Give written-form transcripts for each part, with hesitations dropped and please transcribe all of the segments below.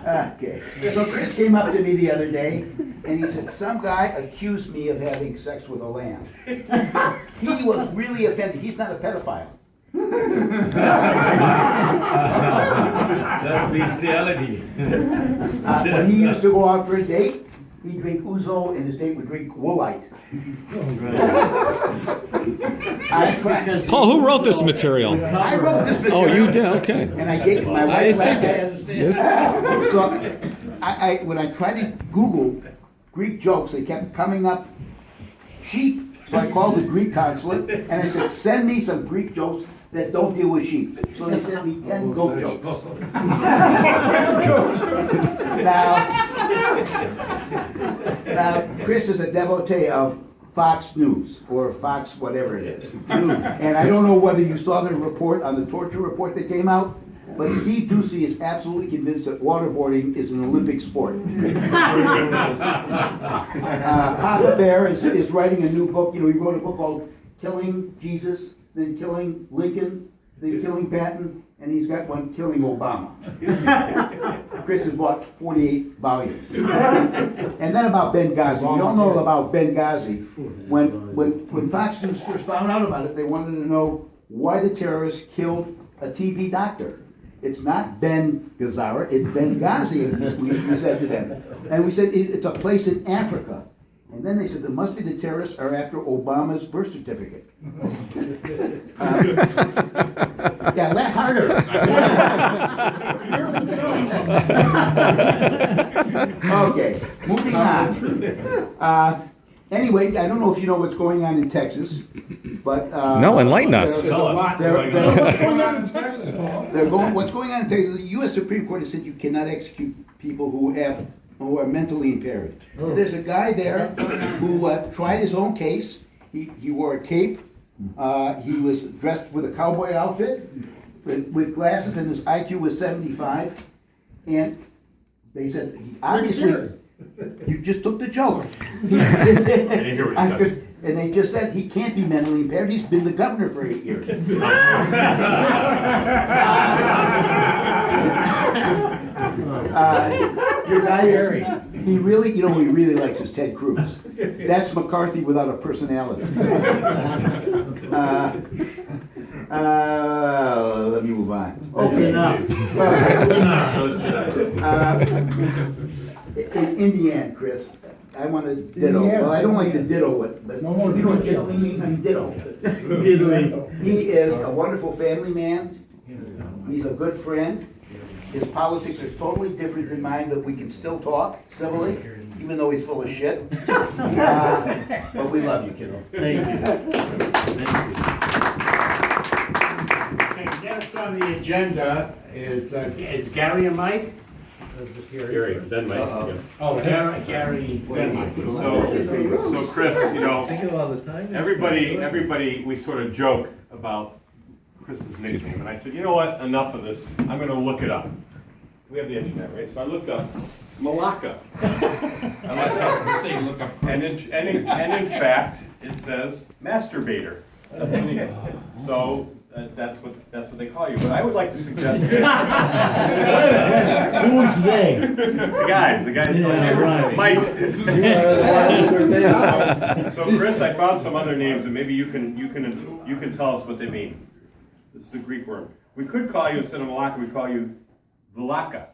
Okay. So Chris came up to me the other day and he said, some guy accused me of having sex with a lamb. He was really offended. He's not a pedophile. That's bestiality. When he used to go out for a date, he'd drink ouzo and his date would drink woolite. Paul, who wrote this material? I wrote this material. Oh, you did? Okay. And I gave my wife laughed at it. So when I tried to Google Greek jokes, they kept coming up sheep. So I called the Greek consulate and I said, send me some Greek jokes that don't deal with sheep. So they sent me 10 goat jokes. Now, Chris is a devotee of Fox News, or Fox whatever it is. And I don't know whether you saw the report on the torture report that came out, but Steve Ducey is absolutely convinced that waterboarding is an Olympic sport. Papa Bear is writing a new book. You know, he wrote a book called Killing Jesus, then Killing Lincoln, then Killing Patton, and he's got one Killing Obama. Chris has bought 48 volumes. And then about Benghazi. We all know about Benghazi. When Fox News first found out about it, they wanted to know why the terrorists killed a TV doctor. It's not Ben Gazzara, it's Benghazi, we said to them. And we said, it's a place in Africa. And then they said, there must be the terrorists are after Obama's birth certificate. Yeah, laugh harder. Okay, moving on. Anyway, I don't know if you know what's going on in Texas, but No, enlighten us. What's going on in Texas, Paul? What's going on in Texas? The U.S. Supreme Court has said you cannot execute people who are mentally impaired. Oh. There's a guy there who tried his own case. He wore a cape. He was dressed with a cowboy outfit, with glasses, and his IQ was 75. And they said, obviously, you just took the joke. And they just said he can't be mentally impaired. He's been the governor for 8 years. Your guy, he really, you know, who he really likes is Ted Cruz. That's McCarthy without a personality. Let me move on. Okay, enough. In Indiana, Chris, I want to ditto. Well, I don't like to ditto it, but no more ditto. Ditto. He is a wonderful family man. He's a good friend. His politics are totally different than mine, but we can still talk civilly, even though he's full of shit. But we love you, kiddo. Thank you. Okay, next on the agenda is Gary and Mike? Gary, then Mike, yes. Oh, Gary, then Mike. So Chris, you know, everybody, we sort of joke about Chris's nickname, and I said, you know what, enough of this, I'm going to look it up. We have the internet, right? So I looked up Malacca. I like how you say look up. And in fact, it says masturbator. So that's what they call you. But I would like to suggest Who's they? The guys. Yeah, right. Mike. So Chris, I found some other names, and maybe you can tell us what they mean. This is a Greek word. We could call you, instead of Malacca, we call you Velaka.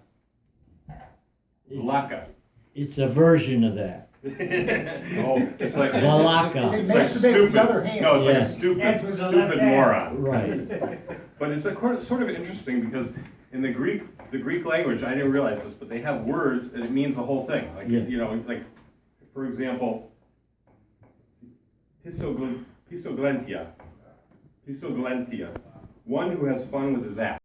Velaka. It's a version of that. Oh, it's like Velaka. It's like stupid. No, it's like a stupid moron. Right. But it's sort of interesting because in the Greek language, I didn't realize this, but they have words and it means the whole thing. Like you know, like for example, pisoglentia. Pisoglentia. One who has fun with his ass.